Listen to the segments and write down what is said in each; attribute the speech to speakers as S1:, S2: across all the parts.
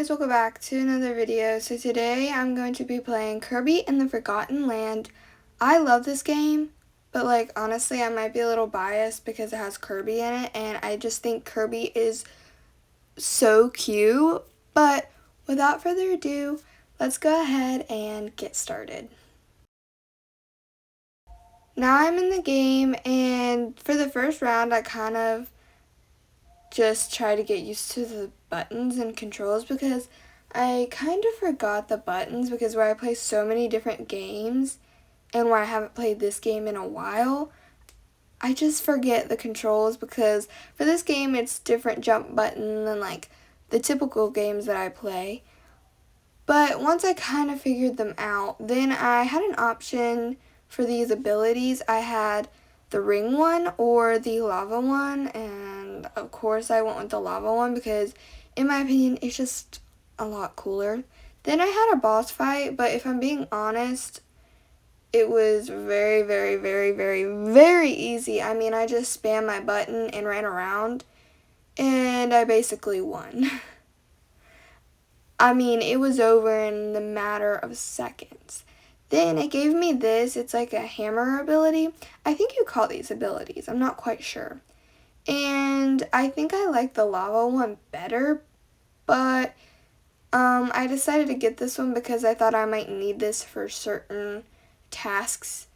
S1: guys, welcome back to another video. So today I'm going to be playing Kirby and the Forgotten Land. I love this game, but like honestly I might be a little biased because it has Kirby in it and I just think Kirby is so cute. But without further ado, let's go ahead and get started. Now I'm in the game, and for the first round I kind of just try to get used to the buttons and controls because I kind of forgot the buttons because where I play so many different games and where I haven't played this game in a while, I just forget the controls because for this game it's different jump button than like the typical games that I play. But once I kind of figured them out, then I had an option for these abilities. I had the ring one or the lava one, and of course I went with the lava one because in my opinion it's just a lot cooler. Then I had a boss fight, but if I'm being honest, it was very, very, very, very, very easy. I mean, I just spammed my button and ran around, and I basically won. I mean, it was over in the matter of seconds. Then it gave me this. It's like a hammer ability. I think you call these abilities. I'm not quite sure. And I think I like the lava one better, but I decided to get this one because I thought I might need this for certain tasks.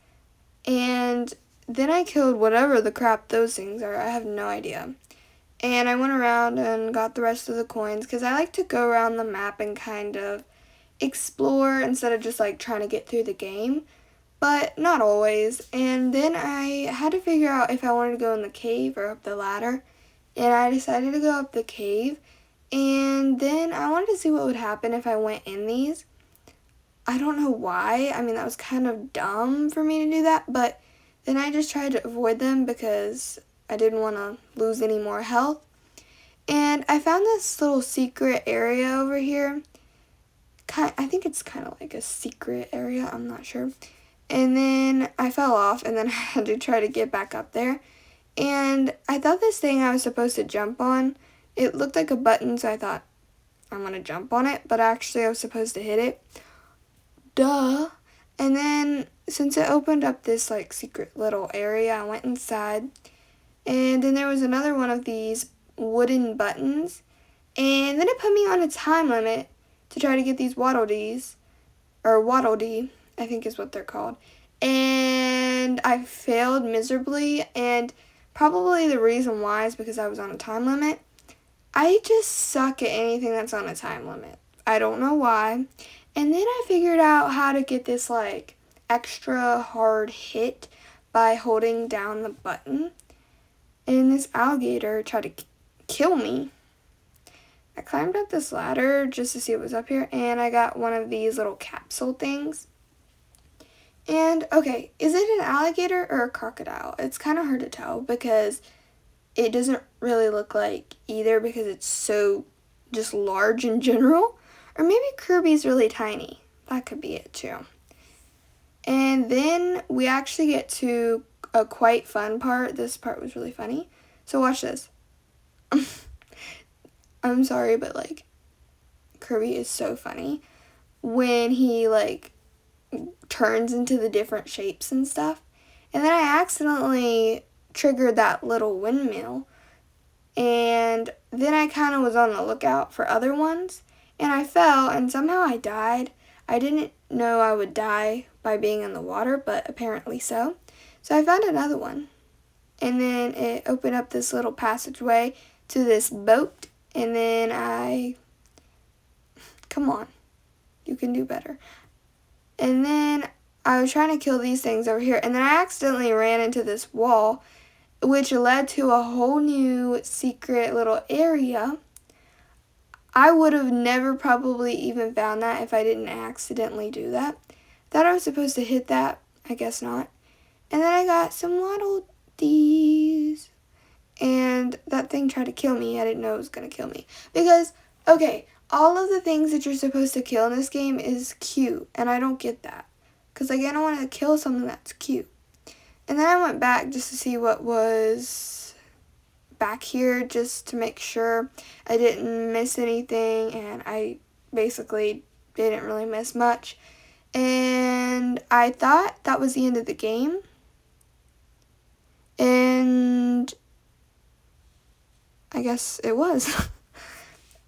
S1: And then I killed whatever the crap those things are. I have no idea. And I went around and got the rest of the coins because I like to go around the map and kind of explore instead of just like trying to get through the game, but not always. And then I had to figure out if I wanted to go in the cave or up the ladder, and I decided to go up the cave. And then I wanted to see what would happen if I went in these. I don't know why. I mean, that was kind of dumb for me to do that, but then I just tried to avoid them because I didn't want to lose any more health. And I found this little secret area over here. I think it's kind of like a secret area, I'm not sure. And then I fell off, and then I had to try to get back up there. And I thought this thing I was supposed to jump on, it looked like a button, so I thought, I'm going to jump on it. But actually I was supposed to hit it. Duh. And then since it opened up this like secret little area, I went inside. And then there was another one of these wooden buttons. And then it put me on a time limit to try to get these Waddle Dees, or Waddle Dee, I think is what they're called. And I failed miserably, and probably the reason why is because I was on a time limit. I just suck at anything that's on a time limit. I don't know why. And then I figured out how to get this like extra hard hit by holding down the button. And this alligator tried to kill me. I climbed up this ladder just to see what was up here, and I got one of these little capsule things. And, okay, is it an alligator or a crocodile? It's kind of hard to tell because it doesn't really look like either because it's so just large in general. Or maybe Kirby's really tiny. That could be it too. And then we actually get to a quite fun part. This part was really funny. So watch this. I'm sorry, but like Kirby is so funny when he like turns into the different shapes and stuff. And then I accidentally triggered that little windmill, and then I kind of was on the lookout for other ones, and I fell and somehow I died. I didn't know I would die by being in the water, but apparently so. So I found another one, and then it opened up this little passageway to this boat. And then come on, you can do better. And then I was trying to kill these things over here, and then I accidentally ran into this wall, which led to a whole new secret little area. I would have never probably even found that if I didn't accidentally do that. Thought I was supposed to hit that, I guess not. And then I got some Waddle Dees. And that thing tried to kill me. I didn't know it was going to kill me. Because, okay, all of the things that you're supposed to kill in this game is cute. And I don't get that. Because, like, I don't want to kill something that's cute. And then I went back just to see what was back here just to make sure I didn't miss anything, and I basically didn't really miss much. And I thought that was the end of the game. And I guess it was.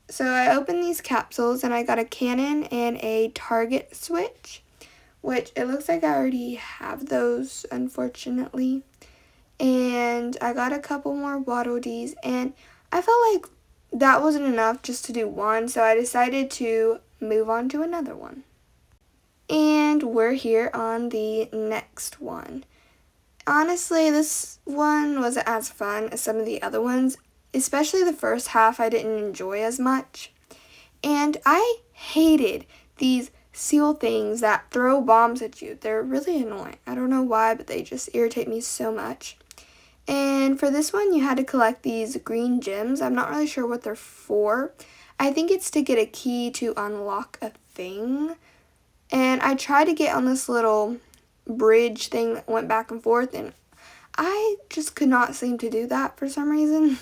S1: So I opened these capsules and I got a cannon and a target switch, which it looks like I already have those, unfortunately. And I got a couple more Waddle Dees, and I felt like that wasn't enough just to do one, so I decided to move on to another one. And we're here on the next one. Honestly, this one wasn't as fun as some of the other ones, especially the first half I didn't enjoy as much. And I hated these seal things that throw bombs at you. They're really annoying. I don't know why, but they just irritate me so much. And for this one, you had to collect these green gems. I'm not really sure what they're for. I think it's to get a key to unlock a thing. And I tried to get on this little bridge thing that went back and forth, and I just could not seem to do that for some reason.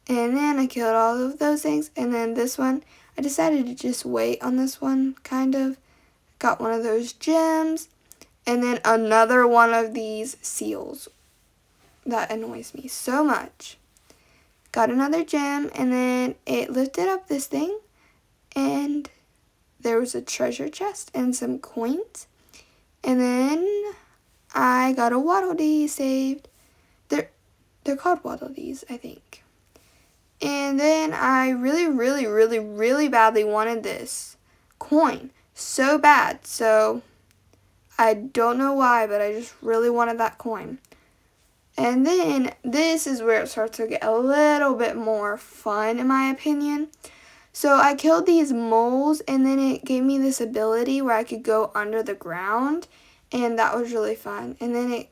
S1: And then I killed all of those things, and then this one, I decided to just wait on this one, kind of. Got one of those gems, and then another one of these seals. That annoys me so much. Got another gem, and then it lifted up this thing, and there was a treasure chest and some coins. And then I got a Waddle Dee saved. They're called Waddle Dees, I think. And then I really badly wanted this coin so bad. So I don't know why, but I just really wanted that coin. And then this is where it starts to get a little bit more fun, in my opinion. So I killed these moles, and then it gave me this ability where I could go under the ground, and that was really fun. And then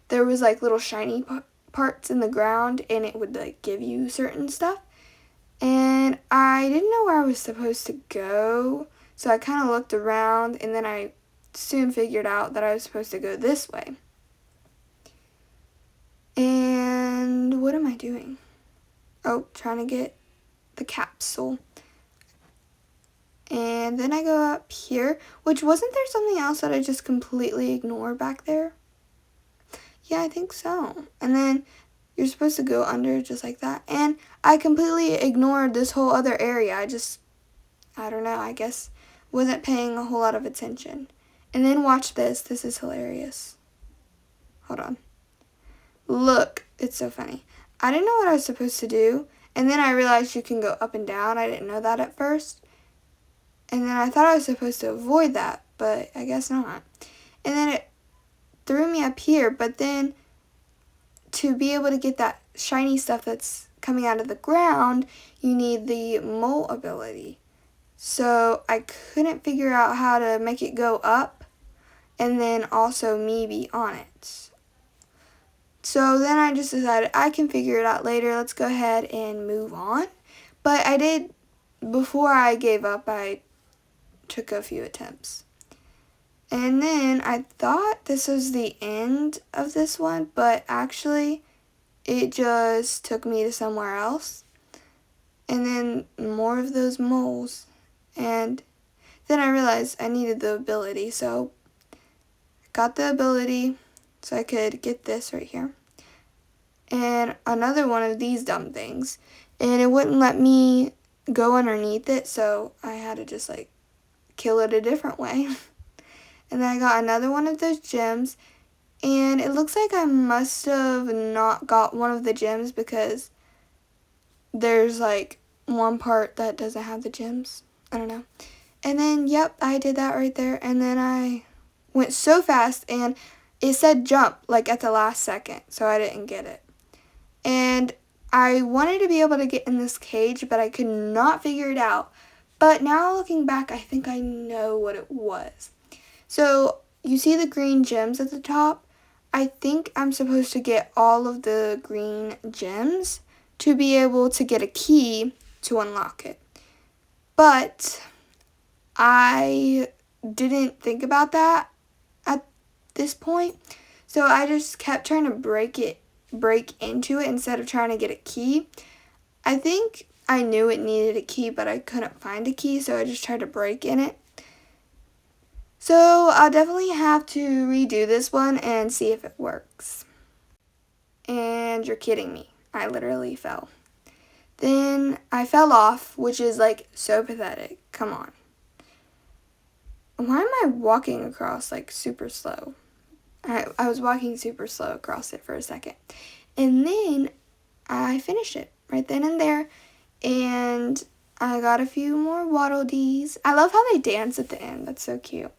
S1: there was like little shiny parts in the ground, and it would like give you certain stuff. And I didn't know where I was supposed to go, so I kind of looked around, and then I soon figured out that I was supposed to go this way. And what am I doing? Oh, trying to get the capsule. And then I go up here, which wasn't there something else that I just completely ignored back there? Yeah, I think so. And then you're supposed to go under just like that. And I completely ignored this whole other area. I don't know, I guess wasn't paying a whole lot of attention. And then watch this. This is hilarious. Hold on. Look, it's so funny. I didn't know what I was supposed to do, and then I realized you can go up and down. I didn't know that at first. And then I thought I was supposed to avoid that, but I guess not. And then it threw me up here, but then to be able to get that shiny stuff that's coming out of the ground, you need the mole ability. So I couldn't figure out how to make it go up, and then also me be on it. So then I just decided I can figure it out later. Let's go ahead and move on. But I did, before I gave up, I took a few attempts. And then I thought this was the end of this one, but actually it just took me to somewhere else. And then more of those moles. And then I realized I needed the ability, so I got the ability so I could get this right here. And another one of these dumb things. And it wouldn't let me go underneath it, so I had to just like kill it a different way. And then I got another one of those gems, and it looks like I must have not got one of the gems because there's like one part that doesn't have the gems. I don't know. And then, yep, I did that right there, and then I went so fast, and it said jump like at the last second, so I didn't get it. And I wanted to be able to get in this cage, but I could not figure it out. But now looking back, I think I know what it was. So you see the green gems at the top? I think I'm supposed to get all of the green gems to be able to get a key to unlock it. But I didn't think about that at this point. So I just kept trying to break it break into it instead of trying to get a key. I think I knew it needed a key, but I couldn't find a key, so I just tried to break in it. So I'll definitely have to redo this one and see if it works. And you're kidding me. I literally fell. Then I fell off, which is like so pathetic. Come on. Why am I walking across like super slow? I was walking super slow across it for a second. And then I finished it right then and there. And I got a few more Waddle Dees. I love how they dance at the end. That's so cute.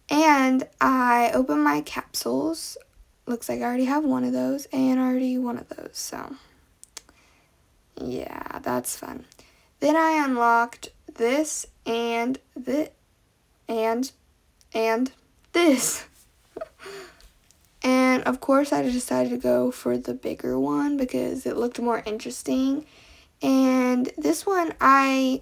S1: And I opened my capsules. Looks like I already have one of those and already one of those. So, yeah, that's fun. Then I unlocked this and this and this. And of course I decided to go for the bigger one because it looked more interesting. And this one I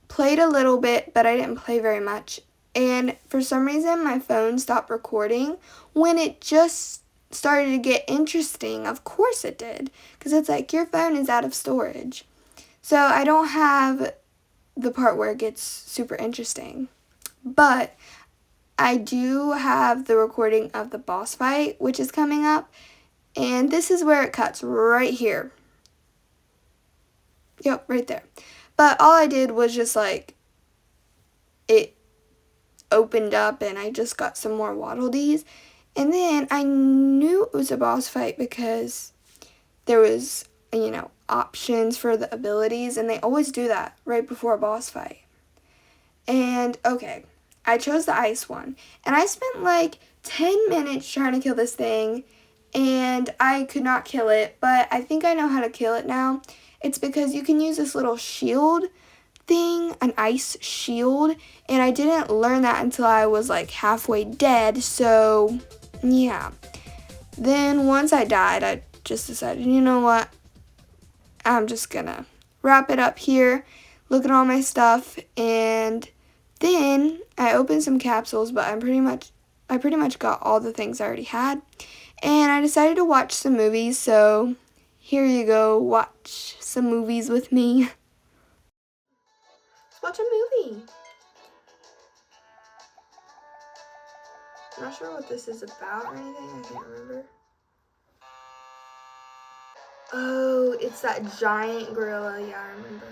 S1: played a little bit, but I didn't play very much. And for some reason my phone stopped recording when it just started to get interesting. Of course it did, because it's like your phone is out of storage. So I don't have the part where it gets super interesting. But I do have the recording of the boss fight, which is coming up. And this is where it cuts, right here. Yep, right there. But all I did was just like, it opened up and I just got some more Waddle Dees. And then I knew it was a boss fight because there was, you know, options for the abilities. And they always do that right before a boss fight. And, okay, I chose the ice one. And I spent like 10 minutes trying to kill this thing. And I could not kill it. But I think I know how to kill it now. It's because you can use this little shield thing, an ice shield. And I didn't learn that until I was like halfway dead. So, yeah. Then once I died, I just decided, you know what? I'm just gonna wrap it up here. Look at all my stuff. And then I opened some capsules, but I pretty much got all the things I already had. And I decided to watch some movies, so here you go, watch some movies with me. Let's watch a movie. I'm not sure what this is about or anything, I can't remember. Oh, it's that giant gorilla, yeah, I remember.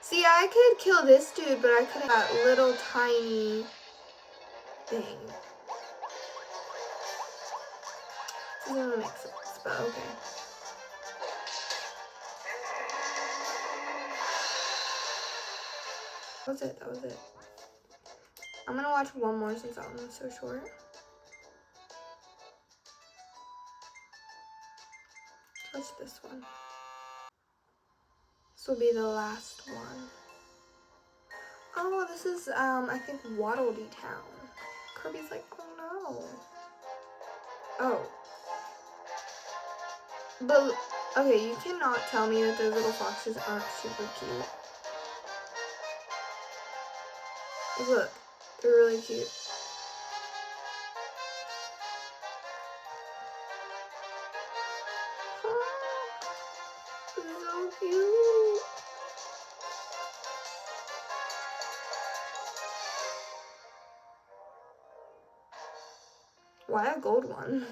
S1: See, I could kill this dude, but I couldn't that little tiny thing. This doesn't make sense, but okay. That was it. I'm gonna watch one more since that one was so short. Watch this one. This will be the last one. Oh, this is, I think Waddle Dee Town. Kirby's like, oh no. Oh. But, okay, you cannot tell me that those little foxes aren't super cute. Look, they're really cute. So cute. Why a gold one?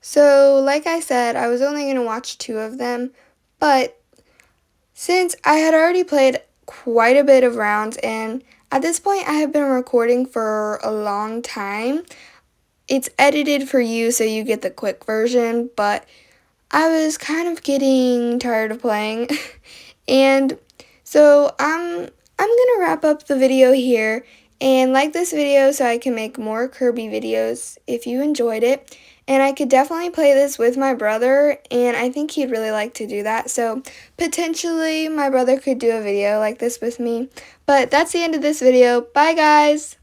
S1: So, like I said, I was only going to watch 2 of them, but since I had already played quite a bit of rounds, and at this point I have been recording for a long time, it's edited for you so you get the quick version, but I was kind of getting tired of playing, and so I'm gonna wrap up the video here, and like this video so I can make more Kirby videos if you enjoyed it. And I could definitely play this with my brother, and I think he'd really like to do that. So potentially my brother could do a video like this with me. But that's the end of this video. Bye guys!